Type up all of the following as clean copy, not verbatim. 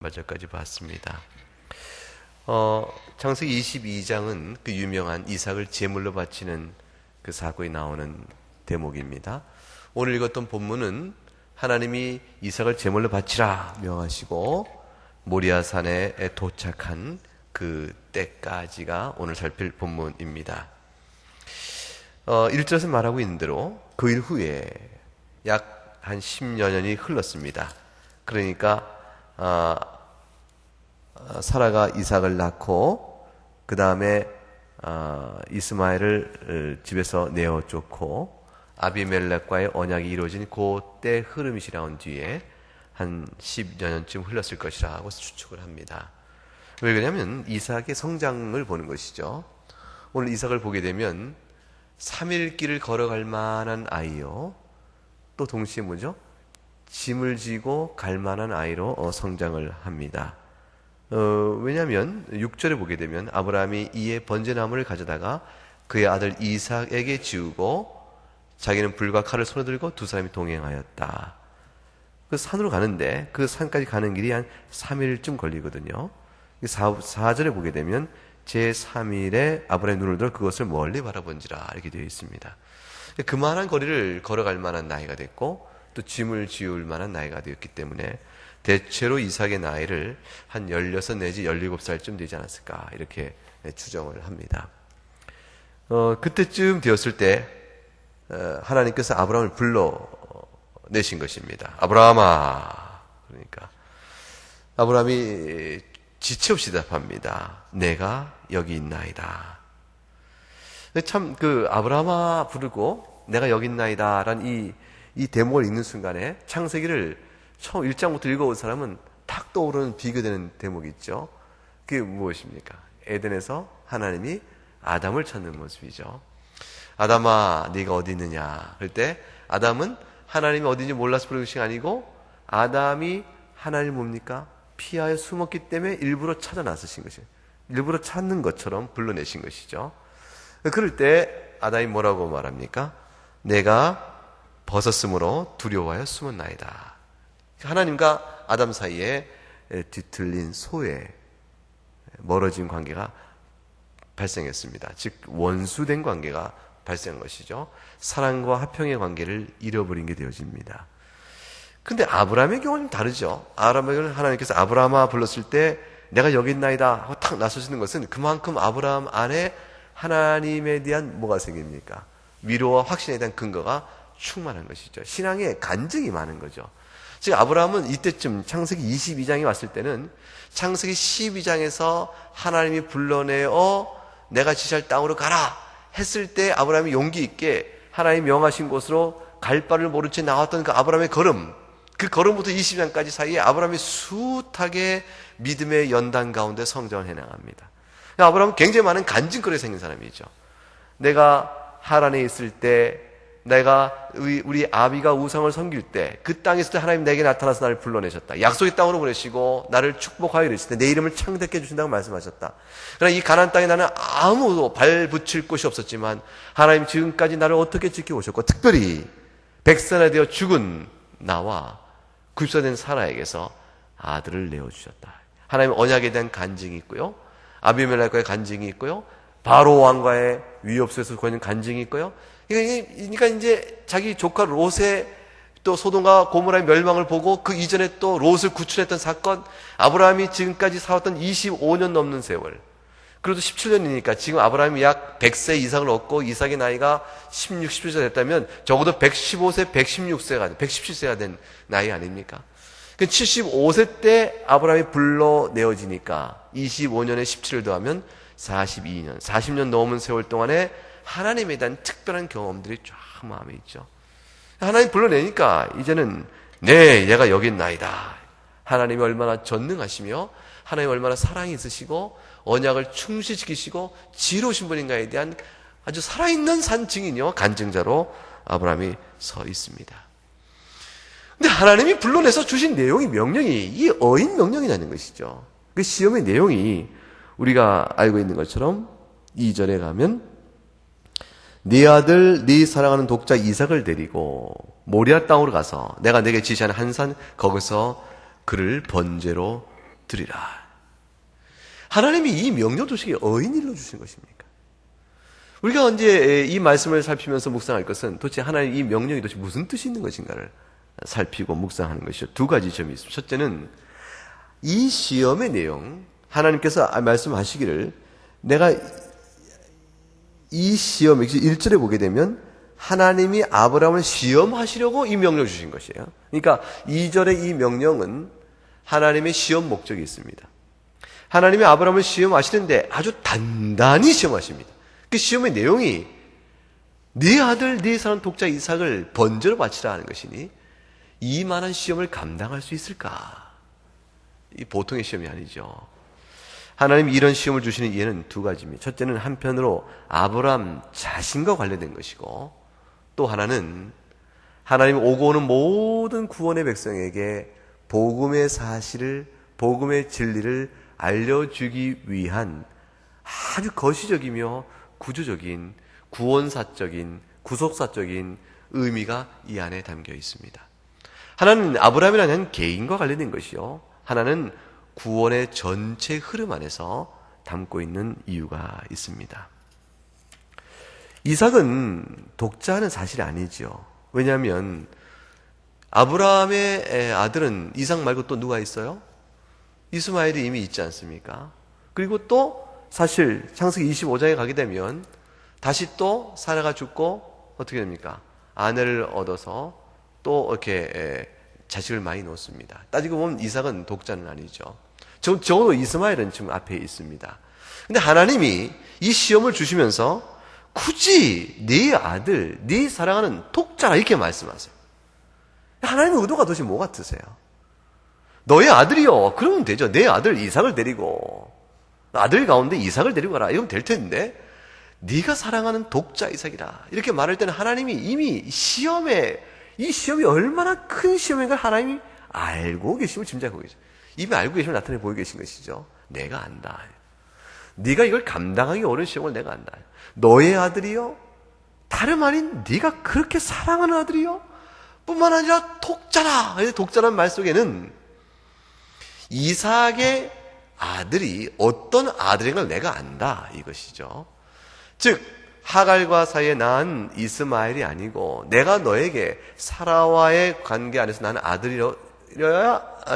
말절까지 봤습니다. 창세기 22장은 그 유명한 이삭을 제물로 바치는 그 사건이 나오는 대목입니다. 오늘 읽었던 본문은 하나님이 이삭을 제물로 바치라 명하시고 모리아산에 도착한 그 때까지가 오늘 살필 본문입니다. 1절에서 말하고 있는 대로 그 일 후에 약 한 10여 년이 흘렀습니다. 그러니까 사라가 이삭을 낳고 그 다음에 이스마엘을 집에서 내어 쫓고 아비멜렉과의 언약이 이루어진 그때 흐름이 지나온 뒤에 한 10여 년쯤 흘렀을 것이라고 추측을 합니다. 왜 그러냐면 이삭의 성장을 보는 것이죠. 오늘 이삭을 보게 되면 3일 길을 걸어갈 만한 아이요, 또 동시에 뭐죠? 짐을 지고 갈 만한 아이로 성장을 합니다. 왜냐하면 6절에 보게 되면 아브라함이 이에 번제나무를 가져다가 그의 아들 이삭에게 지우고 자기는 불과 칼을 손에 들고 두 사람이 동행하였다. 그 산으로 가는데 그 산까지 가는 길이 한 3일쯤 걸리거든요. 4절에 보게 되면 제3일에 아브라함이 눈을 들어 그것을 멀리 바라본지라 이렇게 되어 있습니다. 그만한 거리를 걸어갈 만한 나이가 됐고 또 짐을 지울 만한 나이가 되었기 때문에 대체로 이삭의 나이를 한 16 내지 17살쯤 되지 않았을까 이렇게 추정을 합니다. 그때쯤 되었을 때 하나님께서 아브라함을 불러내신 것입니다. 아브라함아. 그러니까 아브라함이 지체 없이 대답합니다. 내가 여기 있나이다. 참 아브라함아 부르고 내가 여기 있나이다 라는 이 대목을 읽는 순간에 창세기를 처음 1장부터 읽어온 사람은 탁 떠오르는 비교되는 대목이 있죠. 그게 무엇입니까? 에덴에서 하나님이 아담을 찾는 모습이죠. 아담아 네가 어디 있느냐 그럴 때 아담은 하나님이 어디인지 몰라서 부르는 것이 아니고 아담이 하나님을 뭡니까? 피하여 숨었기 때문에 일부러 찾아 나서신 것이에요. 일부러 찾는 것처럼 불러내신 것이죠. 그럴 때 아담이 뭐라고 말합니까? 내가 벗었으므로 두려워하여 숨었나이다. 하나님과 아담 사이에 뒤틀린 소외, 멀어진 관계가 발생했습니다. 즉 원수된 관계가 발생한 것이죠. 사랑과 화평의 관계를 잃어버린 게 되어집니다. 근데 아브라함의 경우는 다르죠. 아브라함의 경우는 하나님께서 아브라함아 불렀을 때 내가 여기 있나이다 하고 탁 나서시는 것은 그만큼 아브라함 안에 하나님에 대한 뭐가 생깁니까? 위로와 확신에 대한 근거가 충만한 것이죠. 신앙에 간증이 많은 거죠. 즉 아브라함은 이때쯤 창세기 22장에 왔을 때는 창세기 12장에서 하나님이 불러내어 내가 지시할 땅으로 가라 했을 때 아브라함이 용기 있게 하나님이 명하신 곳으로 갈 바를 모른 채 나왔던 그 아브라함의 걸음, 그 걸음부터 20장까지 사이에 아브라함이 숱하게 믿음의 연단 가운데 성장을 해나갑니다. 아브라함은 굉장히 많은 간증거리가 생긴 사람이죠. 내가 하란에 있을 때, 내가 우리 아비가 우상을 섬길 때, 그 땅에 있을 때 하나님 내게 나타나서 나를 불러내셨다. 약속의 땅으로 보내시고 나를 축복하여 이르실 때 내 이름을 창대케 해주신다고 말씀하셨다. 그러나 이 가나안 땅에 나는 아무도 발 붙일 곳이 없었지만 하나님 지금까지 나를 어떻게 지켜오셨고 특별히 백성이 되어 죽은 나와 굽사된 사라에게서 아들을 내어주셨다. 하나님 언약에 대한 간증이 있고요. 아비멜렉과의 간증이 있고요. 바로 왕과의 위협 속에서 거는 간증이 있고요. 그러니까 이제 자기 조카 롯의 또 소돔과 고모라의 멸망을 보고 그 이전에 또 롯을 구출했던 사건, 아브라함이 지금까지 살았던 25년 넘는 세월. 그래도 17년이니까 지금 아브라함이 약 100세 이상을 얻고 이삭의 나이가 16, 17세 됐다면 적어도 115세, 117세가 된 나이 아닙니까? 75세 때 아브라함이 불러내어지니까 25년에 17을 더하면 42년, 40년 넘은 세월 동안에 하나님에 대한 특별한 경험들이 쫙 마음에 있죠. 하나님 불러내니까 이제는 얘가 여기 있나이다. 하나님이 얼마나 전능하시며 하나님 얼마나 사랑이 있으시고 언약을 충실히 지키시고 지혜로우신 분인가에 대한 아주 살아있는 산 증인이요 간증자로 아브라함이 서 있습니다. 근데 하나님이 불러내서 주신 내용이 명령이 이 어인 명령이라는 것이죠. 그 시험의 내용이 우리가 알고 있는 것처럼 2절에 가면 네 아들 네 사랑하는 독자 이삭을 데리고 모리아 땅으로 가서 내가 네게 지시하는 한 산 거기서 그를 번제로 드리라. 하나님이 이 명령 주시기에 어인일로 주신 것입니까? 우리가 언제 이 말씀을 살피면서 묵상할 것은 도대체 하나님 이 명령이 도대체 무슨 뜻이 있는 것인가를 살피고 묵상하는 것이죠. 두 가지 점이 있습니다. 첫째는 이 시험의 내용, 하나님께서 말씀하시기를 내가 이 시험, 1절에 보게 되면 하나님이 아브라함을 시험하시려고 이 명령을 주신 것이에요. 그러니까 2절의 이 명령은 하나님의 시험 목적이 있습니다. 하나님이 아브라함을 시험하시는데 아주 단단히 시험하십니다. 그 시험의 내용이 네 아들, 네 사랑 독자 이삭을 번제로 바치라 하는 것이니 이만한 시험을 감당할 수 있을까? 이 보통의 시험이 아니죠. 하나님이 이런 시험을 주시는 이유는 두 가지입니다. 첫째는 한편으로 아브라함 자신과 관련된 것이고, 또 하나는 하나님이 오고 오는 모든 구원의 백성에게 복음의 사실을, 복음의 진리를 알려주기 위한 아주 거시적이며 구조적인, 구원사적인, 구속사적인 의미가 이 안에 담겨 있습니다. 하나는 아브라함이라는 개인과 관련된 것이요, 하나는 구원의 전체 흐름 안에서 담고 있는 이유가 있습니다. 이삭은 독자는 사실이 아니죠. 왜냐하면 아브라함의 아들은 이삭 말고 또 누가 있어요? 이스마엘이 이미 있지 않습니까? 그리고 또 사실 창세기 25장에 가게 되면 다시 또 사라가 죽고 어떻게 됩니까? 아내를 얻어서 또 이렇게 자식을 많이 놓습니다. 따지고 보면 이삭은 독자는 아니죠. 적어도 이스마엘은 지금 앞에 있습니다. 근데 하나님이 이 시험을 주시면서 굳이 네 아들, 네 사랑하는 독자라 이렇게 말씀하세요. 하나님의 의도가 도대체 뭐 같으세요? 너의 아들이요. 그러면 되죠. 내 아들 이삭을 데리고, 아들 가운데 이삭을 데리고 가라. 이러면 될 텐데, 네가 사랑하는 독자 이삭이라. 이렇게 말할 때는 하나님이 이미 이 시험이 얼마나 큰 시험인 걸 하나님이 알고 계심을 짐작하고 계죠. 이미 알고 계심을 나타내 보이고 계신 것이죠. 내가 안다. 네가 이걸 감당하기 어려운 시험을 내가 안다. 너의 아들이요? 다름 아닌 네가 그렇게 사랑하는 아들이요? 뿐만 아니라 독자라. 독자라는 말 속에는 이삭의 아들이 어떤 아들인 걸 내가 안다 이것이죠. 즉 하갈과 사이에 낳은 이스마엘이 아니고 내가 너에게 사라와의 관계 안에서 낳은 아들이어야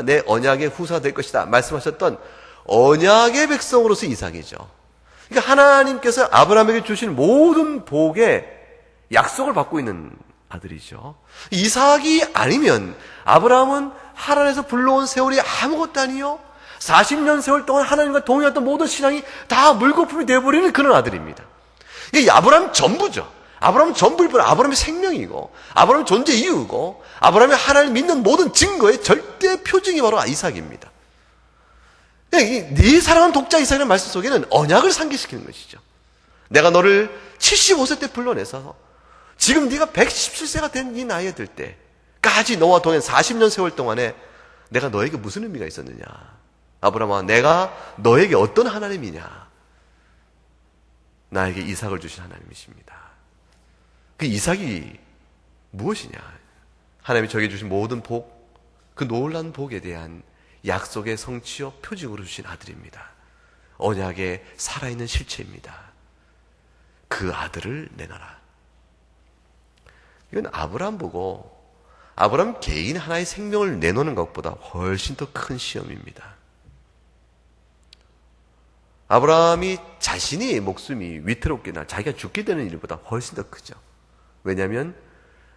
내 언약의 후사가 될 것이다 말씀하셨던 언약의 백성으로서 이삭이죠. 그러니까 하나님께서 아브라함에게 주신 모든 복의 약속을 받고 있는 아들이죠. 이삭이 아니면 아브라함은 하란에서 불러온 세월이 아무것도 아니요 40년 세월 동안 하나님과 동행했던 모든 신앙이 다 물거품이 되어버리는 그런 아들입니다. 이게 아브라함 전부죠. 아브라함 전부일 뿐 아브라함의 생명이고 아브라함의 존재 이유고 아브라함이 하나님을 믿는 모든 증거의 절대 표징이 바로 이삭입니다. 네 사랑하는 독자 이삭이라는 말씀 속에는 언약을 상기시키는 것이죠. 내가 너를 75세 때 불러내서 지금 네가 117세가 된 이 나이에 들 때까지 너와 동행 40년 세월 동안에 내가 너에게 무슨 의미가 있었느냐. 아브라함아, 내가 너에게 어떤 하나님이냐. 나에게 이삭을 주신 하나님이십니다. 그 이삭이 무엇이냐. 하나님이 저에게 주신 모든 복, 그 놀라운 복에 대한 약속의 성취요 표징으로 주신 아들입니다. 언약의 살아있는 실체입니다. 그 아들을 내놔라. 이건 아브라함 보고 아브라함 개인 하나의 생명을 내놓는 것보다 훨씬 더 큰 시험입니다. 아브라함이 자신의 목숨이 위태롭게 나 자기가 죽게 되는 일보다 훨씬 더 크죠. 왜냐하면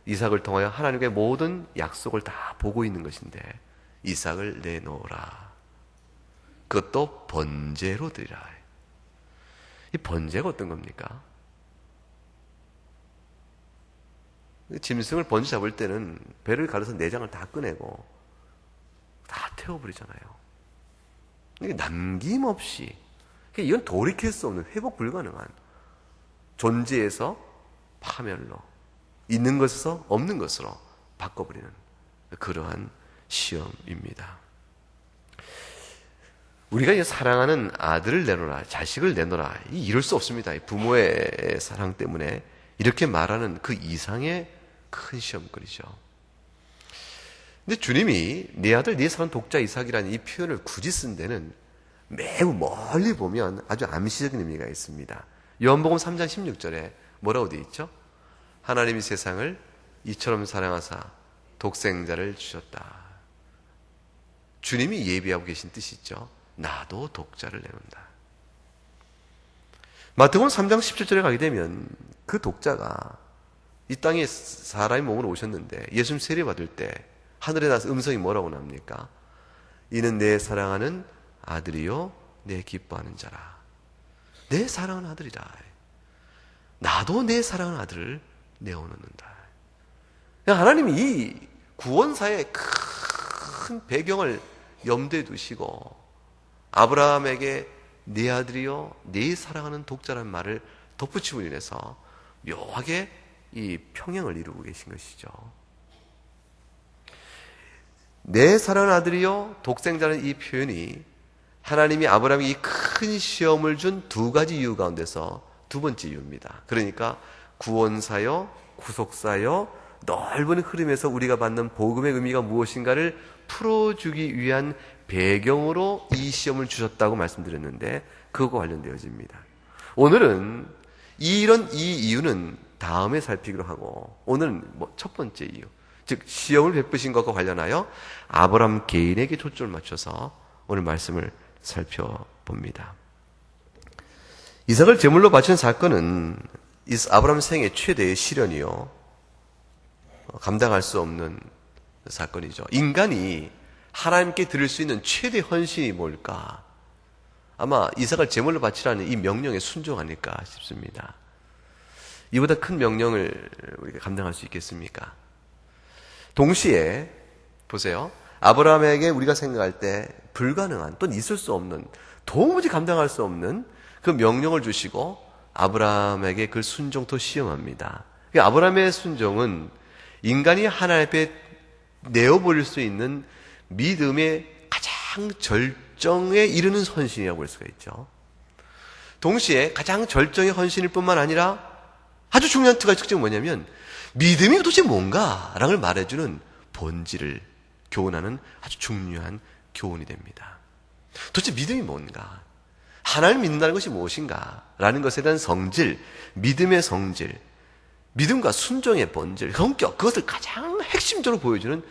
이삭을 통하여 하나님의 모든 약속을 다 보고 있는 것인데 이삭을 내놓으라. 그것도 번제로 드리라. 이 번제가 어떤 겁니까? 짐승을 번제 잡을 때는 배를 갈아서 내장을 다 꺼내고 다 태워버리잖아요. 이게 남김없이, 이건 돌이킬 수 없는 회복 불가능한 존재에서 파멸로, 있는 것에서 없는 것으로 바꿔버리는 그러한 시험입니다. 우리가 이제 사랑하는 아들을 내놓으라, 자식을 내놓으라, 이럴 수 없습니다. 부모의 사랑 때문에 이렇게 말하는 그 이상의 큰 시험거리죠. 근데 주님이 내 아들 네 사랑 독자 이삭이라는 이 표현을 굳이 쓴 데는 매우 멀리 보면 아주 암시적인 의미가 있습니다. 요한복음 3장 16절에 뭐라고 되어 있죠? 하나님이 세상을 이처럼 사랑하사 독생자를 주셨다. 주님이 예비하고 계신 뜻이 있죠. 나도 독자를 내놓는다. 마태복음 3장 17절에 가게 되면 그 독자가 이 땅에 사람의 몸으로 오셨는데 예수님 세례받을 때 하늘에 나서 음성이 뭐라고 납니까? 이는 내 사랑하는 아들이요 내 기뻐하는 자라. 내 사랑하는 아들이다. 나도 내 사랑하는 아들을 내어놓는다. 하나님이 이 구원사의 큰 배경을 염두에 두시고 아브라함에게 내 아들이요 내 사랑하는 독자라는 말을 덧붙임으로 인해서 묘하게 이 평행을 이루고 계신 것이죠. 내 사랑하는 아들이요 독생자는 이 표현이 하나님이 아브라함에게 이 큰 시험을 준 두 가지 이유 가운데서 두 번째 이유입니다. 그러니까 구원사요 구속사요 넓은 흐름에서 우리가 받는 복음의 의미가 무엇인가를 풀어주기 위한 배경으로 이 시험을 주셨다고 말씀드렸는데 그것과 관련되어집니다. 오늘은 이 이유는 다음에 살피기로 하고 오늘은 첫 번째 이유, 즉 시험을 베푸신 것과 관련하여 아브라함 개인에게 초점을 맞춰서 오늘 말씀을 살펴봅니다. 이삭을 제물로 바친 사건은 아브라함 생애 최대의 시련이요 감당할 수 없는 사건이죠. 인간이 하나님께 드릴 수 있는 최대 헌신이 뭘까? 아마 이삭을 제물로 바치라는 이 명령에 순종 아닐까 싶습니다. 이보다 큰 명령을 우리가 감당할 수 있겠습니까? 동시에 보세요. 아브라함에게 우리가 생각할 때 불가능한 또는 있을 수 없는 도무지 감당할 수 없는 그 명령을 주시고 아브라함에게 그 순종도 시험합니다. 아브라함의 순종은 인간이 하나님 앞에 내어버릴 수 있는 믿음의 가장 절정에 이르는 헌신이라고 할 수가 있죠. 동시에 가장 절정의 헌신일 뿐만 아니라 아주 중요한 두 가지 특징은 뭐냐면 믿음이 도대체 뭔가라는 걸 말해주는 본질을 교훈하는 아주 중요한 교훈이 됩니다. 도대체 믿음이 뭔가? 하나님을 믿는다는 것이 무엇인가? 라는 것에 대한 성질, 믿음의 성질, 믿음과 순종의 본질, 성격, 그것을 가장 핵심적으로 보여주는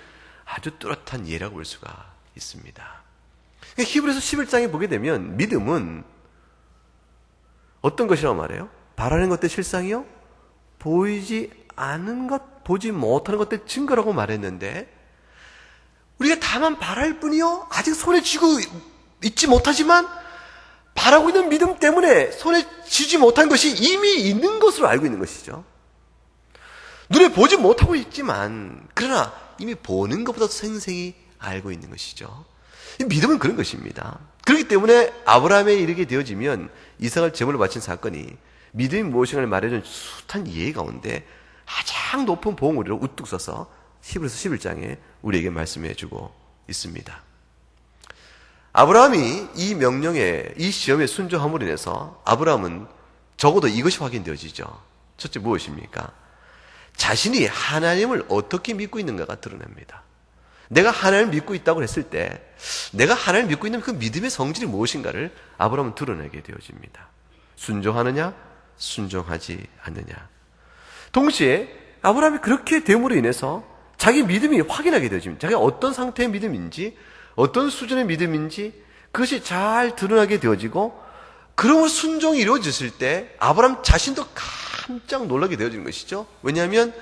아주 뚜렷한 예라고 볼 수가 있습니다. 히브리서 11장에 보게 되면 믿음은 어떤 것이라고 말해요? 바라는 것들 실상이요? 보이지 않은 것, 보지 못하는 것들 증거라고 말했는데 우리가 다만 바랄 뿐이요? 아직 손에 쥐고 있지 못하지만 바라고 있는 믿음 때문에 손에 쥐지 못한 것이 이미 있는 것으로 알고 있는 것이죠. 눈에 보지 못하고 있지만 그러나 이미 보는 것보다 생생히 알고 있는 것이죠. 믿음은 그런 것입니다. 그렇기 때문에 아브라함에 이르게 되어지면 이삭을 제물로 바친 사건이 믿음이 무엇인가를 말해준 숱한 예의 가운데 가장 높은 봉우리로 우뚝 서서 히브리서 11장에 우리에게 말씀해주고 있습니다. 아브라함이 이 명령에 이 시험에 순종함으로 인해서 아브라함은 적어도 이것이 확인되어지죠. 첫째 무엇입니까? 자신이 하나님을 어떻게 믿고 있는가가 드러납니다. 내가 하나님을 믿고 있다고 했을 때 내가 하나님을 믿고 있는 그 믿음의 성질이 무엇인가를 아브라함은 드러내게 되어집니다. 순종하느냐 순종하지 않느냐. 동시에 아브라함이 그렇게 됨으로 인해서 자기 믿음이 확인하게 되어집니다. 자기가 어떤 상태의 믿음인지 어떤 수준의 믿음인지 그것이 잘 드러나게 되어지고 그러므로 순종이 이루어졌을 때 아브라함 자신도 깜짝 놀라게 되어지는 것이죠. 왜냐하면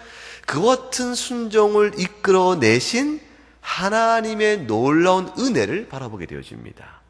그 같은 순종을 이끌어내신 하나님의 놀라운 은혜를 바라보게 되어집니다.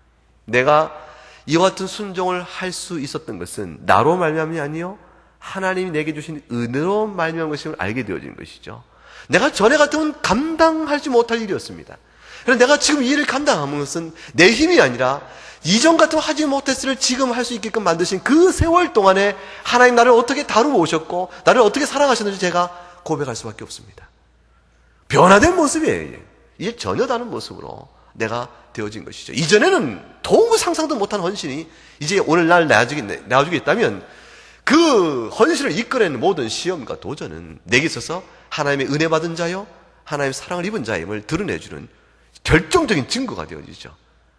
내가 이와 같은 순종을 할 수 있었던 것은 나로 말미암이 아니요 하나님이 내게 주신 은혜로 말미암은 것임을 알게 되어지는 것이죠. 내가 전에 같으면 감당하지 못할 일이었습니다. 그래서 내가 지금 이 일을 감당하는 것은 내 힘이 아니라 이전 같으면 하지 못했을 지금 할 수 있게끔 만드신 그 세월 동안에 하나님 나를 어떻게 다루어 오셨고 나를 어떻게 사랑하셨는지 제가 고백할 수밖에 없습니다. 변화된 모습이에요. 이제 전혀 다른 모습으로 내가 되어진 것이죠. 이전에는 도무 상상도 못한 헌신이 이제 오늘날 나와주겠다면 그 헌신을 이끌어내는 모든 시험과 도전은 내게 있어서 하나님의 은혜 받은 자요 하나님의 사랑을 입은 자임을 드러내주는 결정적인 증거가 되어지죠.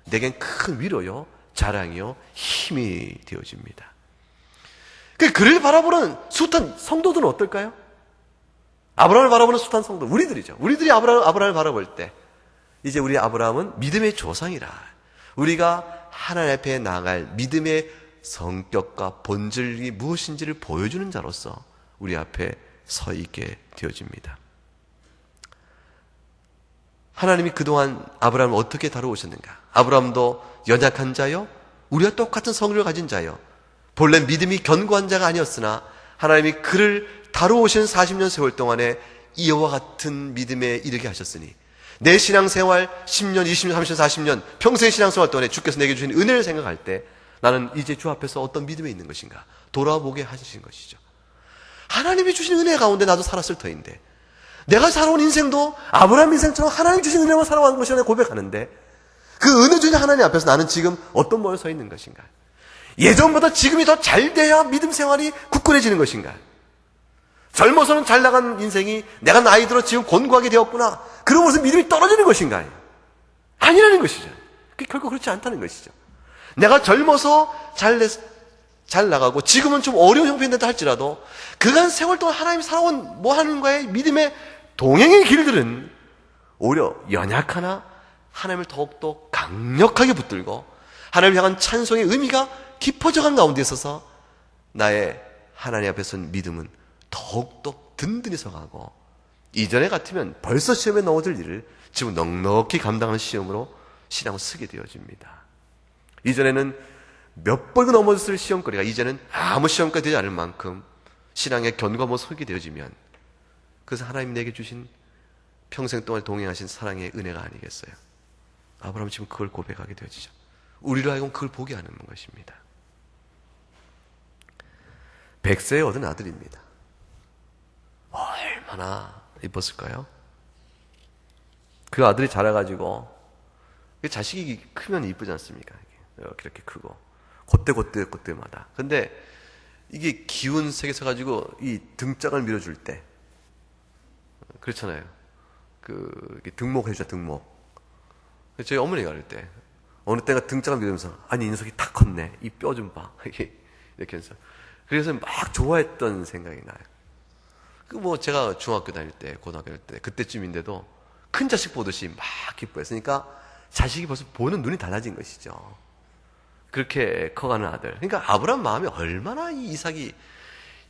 내겐 큰 위로요, 자랑이요, 힘이 되어집니다. 그를 바라보는 숱한 성도들은 어떨까요? 아브라함을 바라보는 숱한 성도, 우리들이죠. 우리들이 아브라함을 바라볼 때 이제 우리 아브라함은 믿음의 조상이라, 우리가 하나님 앞에 나아갈 믿음의 성격과 본질이 무엇인지를 보여주는 자로서 우리 앞에 서 있게 되어집니다. 하나님이 그동안 아브라함을 어떻게 다루오셨는가? 아브라함도 연약한 자요, 우리와 똑같은 성질을 가진 자요, 본래 믿음이 견고한 자가 아니었으나 하나님이 그를 다루오신 40년 세월 동안에 이와 같은 믿음에 이르게 하셨으니 내 신앙생활 10년, 20년, 30년, 40년 평생 신앙생활 동안에 주께서 내게 주신 은혜를 생각할 때 나는 이제 주 앞에서 어떤 믿음에 있는 것인가 돌아보게 하신 것이죠. 하나님이 주신 은혜 가운데 나도 살았을 터인데, 내가 살아온 인생도 아브라함 인생처럼 하나님 주신 은혜만 살아온 것이라 고백하는데, 그 은혜 주신 하나님 앞에서 나는 지금 어떤 모습에 서 있는 것인가? 예전보다 지금이 더 잘 돼야 믿음 생활이 굳건해지는 것인가? 젊어서는 잘 나간 인생이 내가 나이 들어 지금 곤고하게 되었구나, 그러면서 믿음이 떨어지는 것인가? 아니라는 것이죠. 결코 그렇지 않다는 것이죠. 내가 젊어서 잘 나가고 지금은 좀 어려운 형편인다 할지라도 그간 세월 동안 하나님이 살아온 뭐 하는가의 믿음의 동행의 길들은 오히려 연약하나 하나님을 더욱더 강력하게 붙들고 하나님을 향한 찬송의 의미가 깊어져간 가운데 있어서 나의 하나님 앞에 선 믿음은 더욱더 든든히 서가고, 이전에 같으면 벌써 시험에 넘어질 일을 지금 넉넉히 감당하는 시험으로 신앙을 쓰게 되어집니다. 이전에는 몇 번이고 넘어졌을 시험거리가 이제는 아무 시험까지 되지 않을 만큼 신앙의 견고함을 서게 되어지면, 그래서 하나님 내게 주신 평생 동안 동행하신 사랑의 은혜가 아니겠어요? 아브라함은 지금 그걸 고백하게 되어지죠. 우리로 하여금 그걸 보게 하는 것입니다. 100세에 얻은 아들입니다. 얼마나 이뻤을까요? 그 아들이 자라가지고, 자식이 크면 이쁘지 않습니까? 이렇게 크고 그때마다. 근데 이게 기운 세계에서 가지고 이 등짝을 밀어줄 때 그렇잖아요. 등목해주자, 등목. 저희 어머니가 그럴 때 어느 때가 등짝을 밀으면서, 아니 이 녀석이 다 컸네, 이 뼈 좀 봐, 이렇게 해서, 그래서 막 좋아했던 생각이 나요. 제가 중학교 다닐 때, 고등학교 다닐 때 그때쯤인데도 큰 자식 보듯이 막 기뻐했으니까 자식이 벌써 보는 눈이 달라진 것이죠. 그렇게 커가는 아들. 그러니까 아브라함 마음이 얼마나, 이 이삭이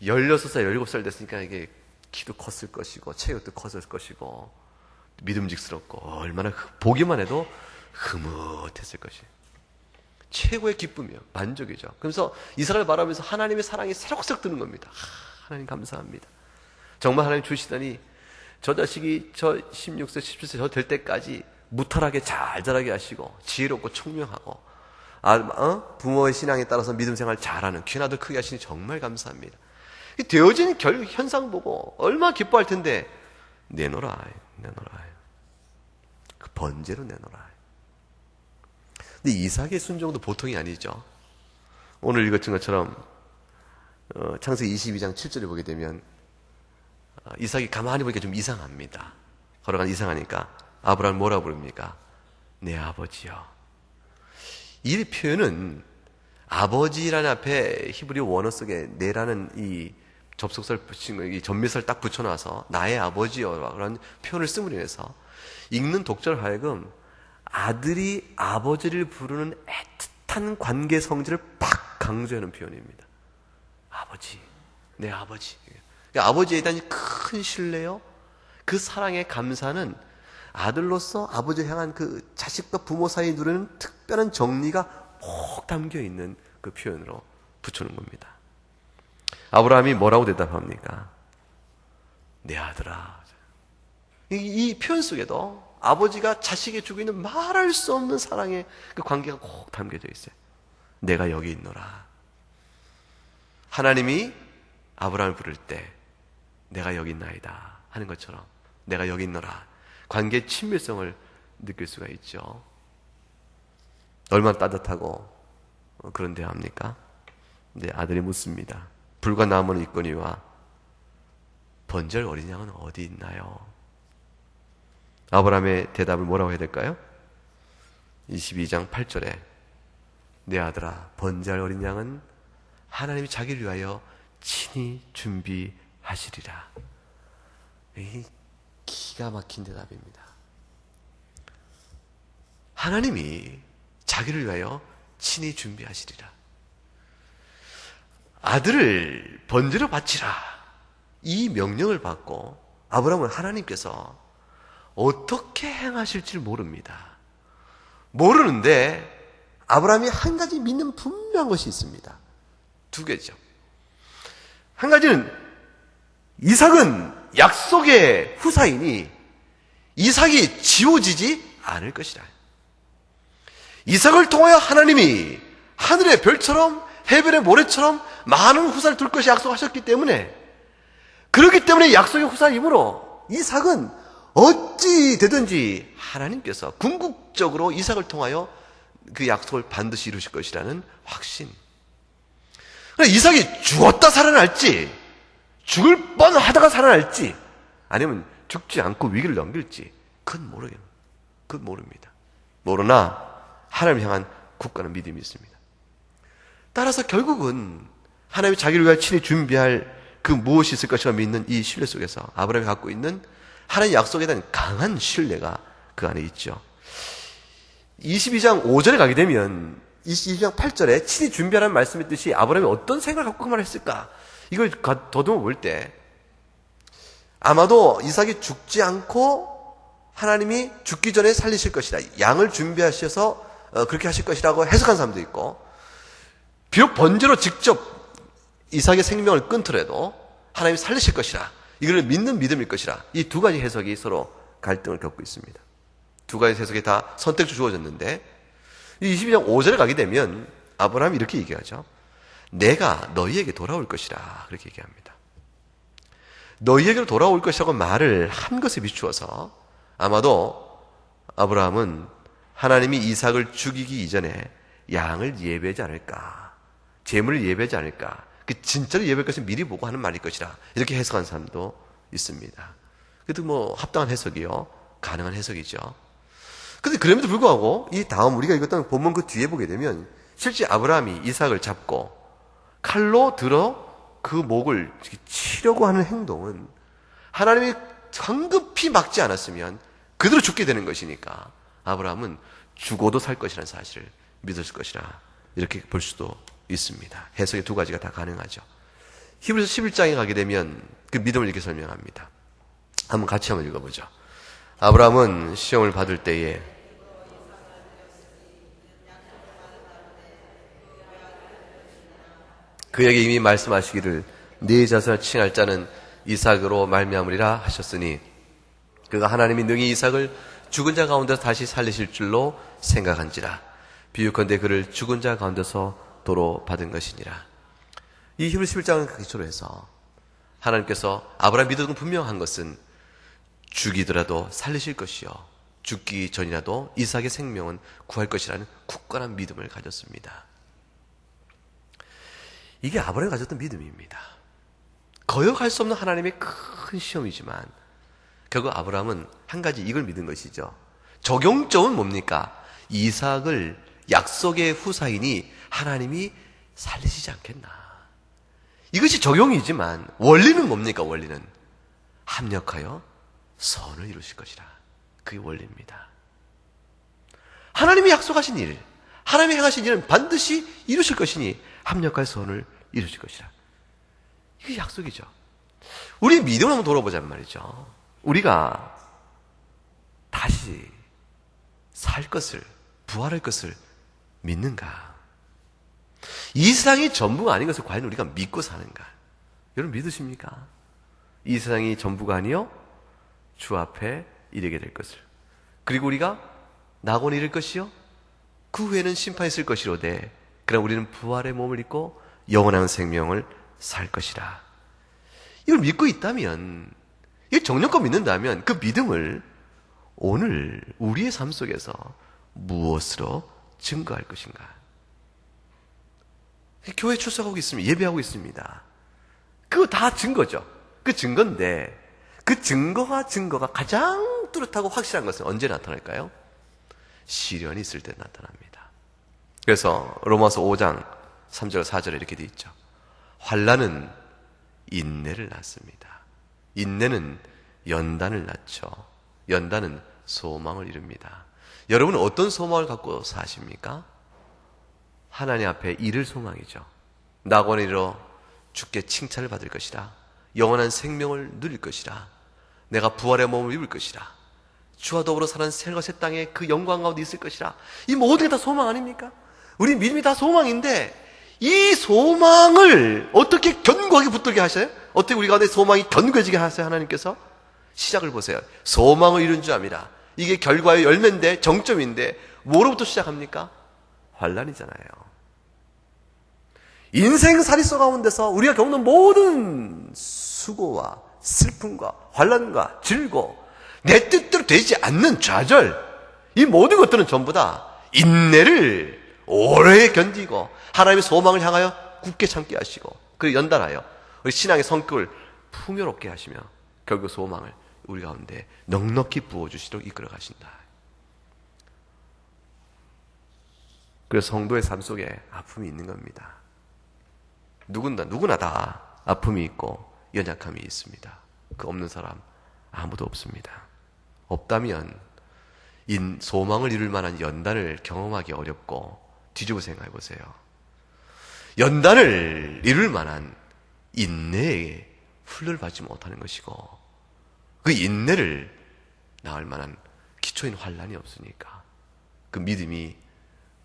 16살, 17살 됐으니까 이게 키도 컸을 것이고 체격도 컸을 것이고 믿음직스럽고 얼마나 보기만 해도 흐뭇했을 것이. 최고의 기쁨이요, 만족이죠. 그래서 이삭을 바라보면서 하나님의 사랑이 새록새록 드는 겁니다. 하나님 감사합니다. 정말 하나님 주시다니 저 자식이 저 16세, 17세 저 될 때까지 무탈하게 잘 자라게 하시고 지혜롭고 총명하고 부모의 신앙에 따라서 믿음 생활 잘하는 귀한 아들 크게 하시니 정말 감사합니다. 되어진 현상 보고 얼마나 기뻐할 텐데, 내놓으라. 그 번제로 내놓으라. 근데 이삭의 순종도 보통이 아니죠. 오늘 읽었던 것처럼 창세기 22장 7절을 보게 되면 이삭이 가만히 보니까 좀 이상합니다. 걸어가는 이상하니까 아브라함을 뭐라고 부릅니까? 내 아버지요. 이 표현은 아버지라는 앞에 히브리 원어 속에 내라는 이 접속사를 붙인 거, 이 전미사를 딱 붙여놔서 나의 아버지요 그런 표현을 쓰므로 인해서 읽는 독자를 하여금 아들이 아버지를 부르는 애틋한 관계 성질을 팍 강조하는 표현입니다. 아버지, 내 아버지. 그러니까 아버지에 대한 큰 신뢰요, 그 사랑의 감사는 아들로서 아버지를 향한 그 자식과 부모 사이에 누리는 특별한 정리가 꼭 담겨 있는 그 표현으로 붙여놓은 겁니다. 아브라함이 뭐라고 대답합니까? 내 아들아. 이 표현 속에도 아버지가 자식에게 주고 있는 말할 수 없는 사랑의 그 관계가 꼭 담겨져 있어요. 내가 여기 있노라. 하나님이 아브라함을 부를 때 내가 여기 있나이다 하는 것처럼 내가 여기 있노라. 관계의 친밀성을 느낄 수가 있죠. 얼마나 따뜻하고 그런 대화입니까? 근데 아들이 묻습니다. 불과 나무는 있거니와 번제할 어린 양은 어디 있나요? 아브라함의 대답을 뭐라고 해야 될까요? 22장 8절에 내 아들아 번제할 어린 양은 하나님이 자기를 위하여 친히 준비하시리라. 이 기가 막힌 대답입니다. 하나님이 자기를 위하여 친히 준비하시리라. 아들을 번제로 바치라. 이 명령을 받고 아브라함은 하나님께서 어떻게 행하실지 모릅니다. 모르는데 아브라함이 한 가지 믿는 분명한 것이 있습니다. 두 개죠. 한 가지는 이삭은 약속의 후사이니 이삭이 지워지지 않을 것이라. 이삭을 통하여 하나님이 하늘의 별처럼 해변의 모래처럼 많은 후사를 둘 것이 약속하셨기 때문에, 그렇기 때문에 약속의 후사이므로 이삭은 어찌 되든지 하나님께서 궁극적으로 이삭을 통하여 그 약속을 반드시 이루실 것이라는 확신. 이삭이 죽었다 살아날지, 죽을 뻔하다가 살아날지, 아니면 죽지 않고 위기를 넘길지, 그건 모릅니다. 모르나 하나님을 향한 굳건한 믿음이 있습니다. 따라서 결국은 하나님이 자기를 위하여 친히 준비할 그 무엇이 있을 것이라 믿는 이 신뢰 속에서 아브라함이 갖고 있는 하나님의 약속에 대한 강한 신뢰가 그 안에 있죠. 22장 5절에 가게 되면 22장 8절에 친히 준비하라는 말씀의 뜻이 아브라함이 어떤 생각을 갖고 그 말을 했을까? 이걸 더듬어 볼 때 아마도 이삭이 죽지 않고 하나님이 죽기 전에 살리실 것이다. 양을 준비하셔서 그렇게 하실 것이라고 해석한 사람도 있고, 비록 번제로 직접 이삭의 생명을 끊더라도 하나님이 살리실 것이라, 이걸 믿는 믿음일 것이라, 이 두 가지 해석이 서로 갈등을 겪고 있습니다. 두 가지 해석이 다 선택적으로 주어졌는데, 22장 5절에 가게 되면 아브라함이 이렇게 얘기하죠. 내가 너희에게 돌아올 것이라, 그렇게 얘기합니다. 너희에게로 돌아올 것이라고 말을 한 것에 비추어서 아마도 아브라함은 하나님이 이삭을 죽이기 이전에 양을 예배하지 않을까, 제물을 예배하지 않을까, 그 진짜로 예배할 것을 미리 보고 하는 말일 것이라, 이렇게 해석한 사람도 있습니다. 그래도 합당한 해석이요, 가능한 해석이죠. 근데 그럼에도 불구하고 이 다음 우리가 읽었던 본문 그 뒤에 보게 되면 실제 아브라함이 이삭을 잡고 칼로 들어 그 목을 치려고 하는 행동은 하나님이 황급히 막지 않았으면 그대로 죽게 되는 것이니까 아브라함은 죽어도 살 것이라는 사실을 믿었을 것이라, 이렇게 볼 수도 있습니다. 해석의 두 가지가 다 가능하죠. 히브리서 11장에 가게 되면 그 믿음을 이렇게 설명합니다. 같이 한번 읽어보죠. 아브라함은 시험을 받을 때에 그에게 이미 말씀하시기를 네 자손을 칭할 자는 이삭으로 말미암으리라 하셨으니 그가 하나님이 능히 이삭을 죽은 자 가운데서 다시 살리실 줄로 생각한지라. 비유컨대 그를 죽은 자 가운데서 도로 받은 것이니라. 이 히브리 11장을 기초로 해서 하나님께서 아브라함 믿음은 분명한 것은 죽이더라도 살리실 것이요, 죽기 전이라도 이삭의 생명은 구할 것이라는 굳건한 믿음을 가졌습니다. 이게 아브라함이 가졌던 믿음입니다. 거역할 수 없는 하나님의 큰 시험이지만 결국 아브라함은 한 가지 이걸 믿은 것이죠. 적용점은 뭡니까? 이삭을 약속의 후사이니 하나님이 살리시지 않겠나. 이것이 적용이지만 원리는 뭡니까? 원리는 합력하여 선을 이루실 것이라. 그게 원리입니다. 하나님이 약속하신 일, 하나님이 행하신 일은 반드시 이루실 것이니 합력할 선을 이루실 것이라. 이게 약속이죠. 우리 믿음을 한번 돌아보자는 말이죠. 우리가 다시 살 것을, 부활할 것을 믿는가? 이 세상이 전부가 아닌 것을 과연 우리가 믿고 사는가? 여러분 믿으십니까? 이 세상이 전부가 아니요 주 앞에 이르게 될 것을, 그리고 우리가 낙원에 이를 것이요 그 후에는 심판이 있을 것이로되 그러나 우리는 부활의 몸을 입고 영원한 생명을 살 것이라. 이걸 믿고 있다면, 이 정령껏 믿는다면 그 믿음을 오늘 우리의 삶 속에서 무엇으로 증거할 것인가? 교회 출석하고 있으면 예배하고 있습니다. 그거 다 증거죠. 그 증거인데 그 증거가 가장 가장 뚜렷하고 확실한 것은 언제 나타날까요? 시련이 있을 때 나타납니다. 그래서 로마서 5장 3절 4절에 이렇게 되어 있죠. 환난은 인내를 낳습니다. 인내는 연단을 낳죠. 연단은 소망을 이룹니다. 여러분은 어떤 소망을 갖고 사십니까? 하나님 앞에 이를 소망이죠. 낙원에 이르러 주께 칭찬을 받을 것이라. 영원한 생명을 누릴 것이라. 내가 부활의 몸을 입을 것이라. 주와 더불어 사는 새과 새 땅에 그 영광 가운데 있을 것이라. 이 모든 게 다 소망 아닙니까? 우리 믿음이 다 소망인데 이 소망을 어떻게 견고하게 붙들게 하셔요? 어떻게 우리 가운데 소망이 견고해지게 하세요? 하나님께서 시작을 보세요. 소망을 이룬 줄 압니다. 이게 결과의 열매인데 정점인데 뭐로부터 시작합니까? 환난이잖아요. 인생살이소 가운데서 우리가 겪는 모든 수고와 슬픔과 환난과 즐거움, 내 뜻대로 되지 않는 좌절, 이 모든 것들은 전부 다 인내를 오래 견디고 하나님의 소망을 향하여 굳게 참게 하시고 그리고 연단하여 우리 신앙의 성격을 풍요롭게 하시며 결국 소망을 우리 가운데 넉넉히 부어주시도록 이끌어 가신다. 그래서 성도의 삶 속에 아픔이 있는 겁니다. 누구나 다 아픔이 있고 연약함이 있습니다. 그 없는 사람 아무도 없습니다. 없다면 소망을 이룰 만한 연단을 경험하기 어렵고 뒤집어 생각해 보세요. 연단을 이룰 만한 인내의 훈련을 받지 못하는 것이고 그 인내를 낳을 만한 기초인 환난이 없으니까 그 믿음이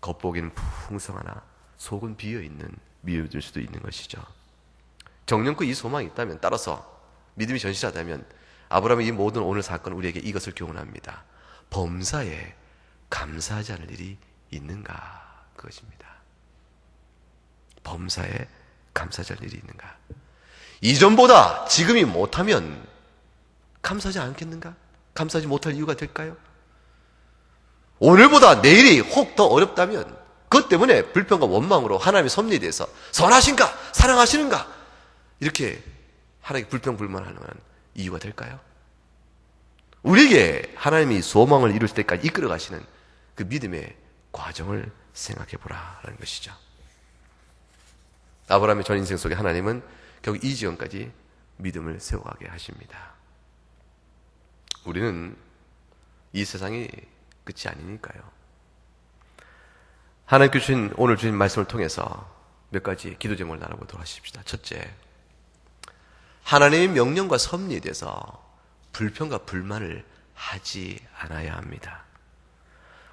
겉보기는 풍성하나 속은 비어있는 믿음일 수도 있는 것이죠. 정령껏 이 소망이 있다면 따라서 믿음이 전실하다면 아브라함의 이 모든 오늘 사건은 우리에게 이것을 교훈합니다. 범사에 감사하지 않을 일이 있는가? 그것입니다. 범사에 감사하지 않을 일이 있는가? 이전보다 지금이 못하면 감사하지 않겠는가? 감사하지 못할 이유가 될까요? 오늘보다 내일이 혹 더 어렵다면 그것 때문에 불평과 원망으로 하나님의 섭리에 대해서 선하신가? 사랑하시는가? 이렇게 하나님께 불평불만하는 이유가 될까요? 우리에게 하나님이 소망을 이룰 때까지 이끌어 가시는 그 믿음의 과정을 생각해 보라라는 것이죠. 아브라함의 전 인생 속에 하나님은 결국 이 지경까지 믿음을 세워가게 하십니다. 우리는 이 세상이 끝이 아니니까요. 하나님께 주신 오늘 주신 말씀을 통해서 몇 가지 기도 제목을 나눠보도록 하십시다. 첫째, 하나님의 명령과 섭리에 대해서 불평과 불만을 하지 않아야 합니다.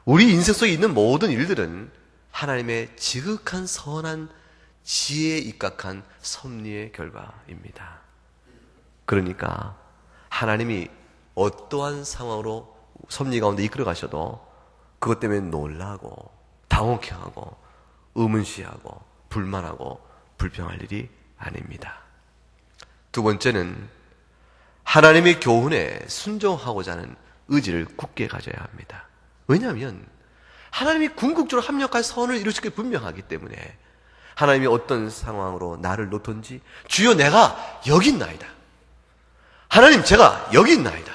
우리 인생 속에 있는 모든 일들은 하나님의 지극한 선한 지혜에 입각한 섭리의 결과입니다. 그러니까 하나님이 어떠한 상황으로 섭리 가운데 이끌어 가셔도 그것 때문에 놀라고 당혹해하고 의문시하고 불만하고 불평할 일이 아닙니다. 두 번째는 하나님의 교훈에 순종하고자 하는 의지를 굳게 가져야 합니다. 왜냐하면 하나님이 궁극적으로 합력할 선을 이루실 게 분명하기 때문에 하나님이 어떤 상황으로 나를 놓던지 주여 내가 여기 있나이다. 하나님 제가 여기 있나이다.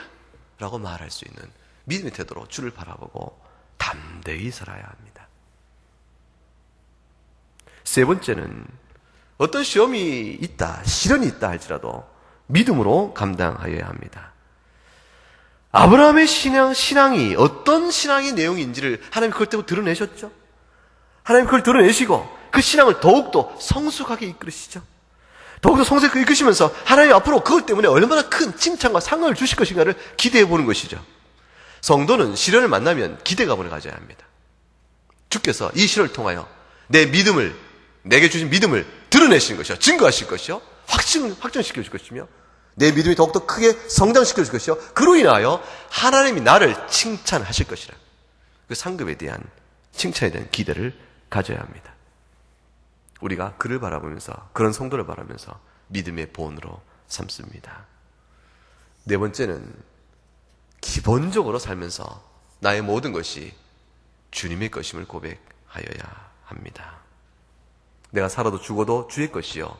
라고 말할 수 있는 믿음의 태도로 주를 바라보고 담대히 살아야 합니다. 세 번째는 어떤 시험이 있다, 시련이 있다 할지라도 믿음으로 감당하여야 합니다. 아브라함의 신앙이 어떤 신앙의 내용인지를 하나님이 그걸 때문에 드러내셨죠. 하나님이 그걸 드러내시고 그 신앙을 더욱더 성숙하게 이끌으시죠. 더욱더 성숙하게 이끄시면서 하나님 앞으로 그것 때문에 얼마나 큰 칭찬과 상을 주실 것인가를 기대해 보는 것이죠. 성도는 시련을 만나면 기대감을 가져야 합니다. 주께서 이 시련을 통하여 내게 주신 믿음을 드러내시는 것이요, 증거하실 것이요, 확정시켜 줄 것이며 내 믿음이 더욱더 크게 성장시켜 줄 것이요, 그로 인하여 하나님이 나를 칭찬하실 것이라. 그 상급에 대한 칭찬에 대한 기대를 가져야 합니다. 우리가 그를 바라보면서, 그런 성도를 바라면서 믿음의 본으로 삼습니다. 네 번째는 기본적으로 살면서 나의 모든 것이 주님의 것임을 고백하여야 합니다. 내가 살아도 죽어도 주의 것이요,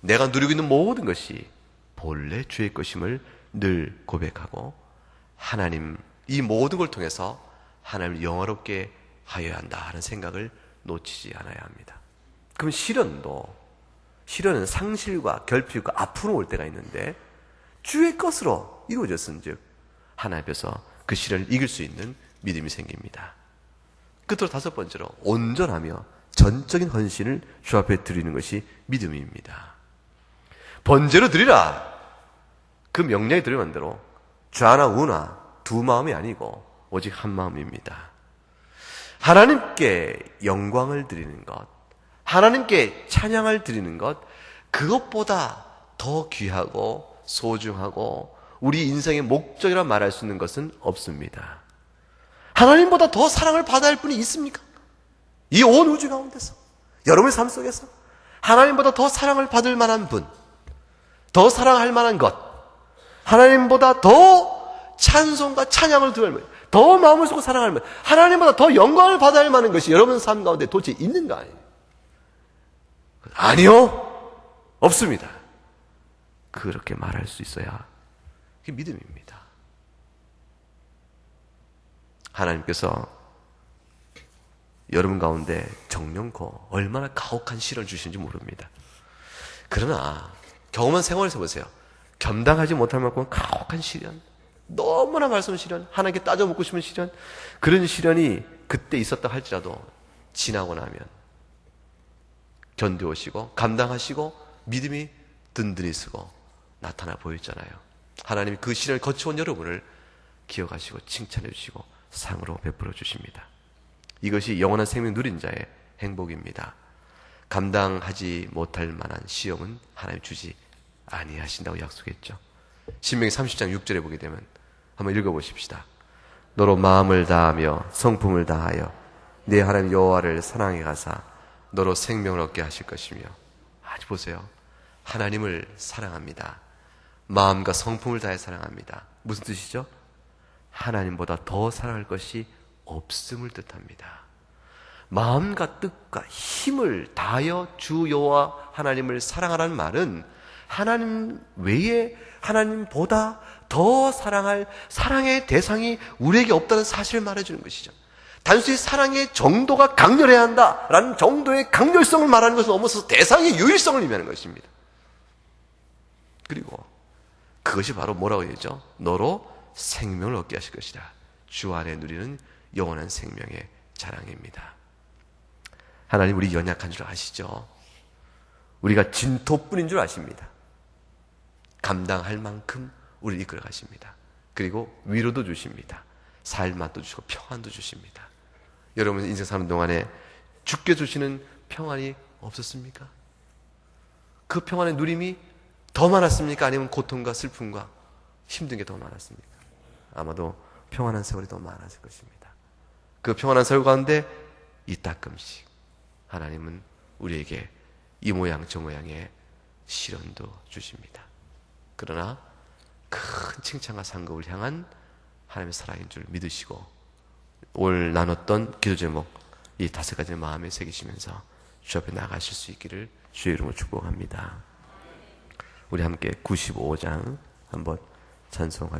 내가 누리고 있는 모든 것이 본래 주의 것임을 늘 고백하고 하나님, 이 모든 걸 통해서 하나님을 영화롭게 하여야 한다 하는 생각을 놓치지 않아야 합니다. 그럼 실현은 상실과 결핍과 아픔으로 올 때가 있는데 주의 것으로 이루어졌은 즉 하나님 앞에서 그 시련을 이길 수 있는 믿음이 생깁니다. 끝으로 다섯 번째로 온전하며 전적인 헌신을 주 앞에 드리는 것이 믿음입니다. 번제로 드리라. 그 명령이 들어간 대로 좌나 우나 두 마음이 아니고 오직 한 마음입니다. 하나님께 영광을 드리는 것, 하나님께 찬양을 드리는 것, 그것보다 더 귀하고 소중하고 우리 인생의 목적이라 말할 수 있는 것은 없습니다. 하나님보다 더 사랑을 받아야 할 분이 있습니까? 이 온 우주 가운데서, 여러분의 삶 속에서 하나님보다 더 사랑을 받을 만한 분, 더 사랑할 만한 것, 하나님보다 더 찬송과 찬양을 들을 만한, 더 마음을 쏟고 사랑할 만한, 하나님보다 더 영광을 받아야 할 만한 것이 여러분 삶 가운데 도대체 있는가? 아니요, 없습니다. 그렇게 말할 수 있어야 그게 믿음입니다. 하나님께서 여러분 가운데 정령코 얼마나 가혹한 시련을 주시는지 모릅니다. 그러나 경험한 생활에서 보세요. 감당하지 못할 만큼 가혹한 시련, 너무나 말씀 시련, 하나님께 따져 묻고 싶은 시련, 그런 시련이 그때 있었다 할지라도 지나고 나면 견뎌오시고 감당하시고 믿음이 든든히 쓰고 나타나 보였잖아요. 하나님이 그 시련을 거쳐온 여러분을 기억하시고 칭찬해 주시고 상으로 베풀어 주십니다. 이것이 영원한 생명 누린 자의 행복입니다. 감당하지 못할 만한 시험은 하나님 주지 아니하신다고 약속했죠. 신명기 30장 6절에 보게 되면 한번 읽어보십시다. 너로 마음을 다하며 성품을 다하여 네 하나님 여호와를 사랑해 가사 너로 생명을 얻게 하실 것이며. 아주 보세요. 하나님을 사랑합니다. 마음과 성품을 다해 사랑합니다. 무슨 뜻이죠? 하나님보다 더 사랑할 것이 없음을 뜻합니다. 마음과 뜻과 힘을 다하여 주 여호와 하나님을 사랑하라는 말은 하나님 외에 하나님보다 더 사랑할 사랑의 대상이 우리에게 없다는 사실을 말해주는 것이죠. 단순히 사랑의 정도가 강렬해야 한다라는 정도의 강렬성을 말하는 것을 넘어서서 대상의 유일성을 의미하는 것입니다. 그리고 그것이 바로 뭐라고 얘기하죠? 너로 생명을 얻게 하실 것이다. 주 안에 누리는 영원한 생명의 자랑입니다. 하나님 우리 연약한 줄 아시죠? 우리가 진토뿐인 줄 아십니다. 감당할 만큼 우리를 이끌어 가십니다. 그리고 위로도 주십니다. 살맛도 주시고 평안도 주십니다. 여러분 인생 사는 동안에 주께 주시는 평안이 없었습니까? 그 평안의 누림이 더 많았습니까? 아니면 고통과 슬픔과 힘든 게 더 많았습니까? 아마도 평안한 세월이 더 많았을 것입니다. 그 평안한 세월 가운데 이따금씩 하나님은 우리에게 이 모양 저 모양의 시련도 주십니다. 그러나 큰 칭찬과 상급을 향한 하나님의 사랑인 줄 믿으시고 오늘 나눴던 기도 제목 이 5가지를 마음에 새기시면서 주 앞에 나가실 수 있기를 주의 이름으로 축복합니다. 우리 함께 95장 한번 찬송하겠습니다.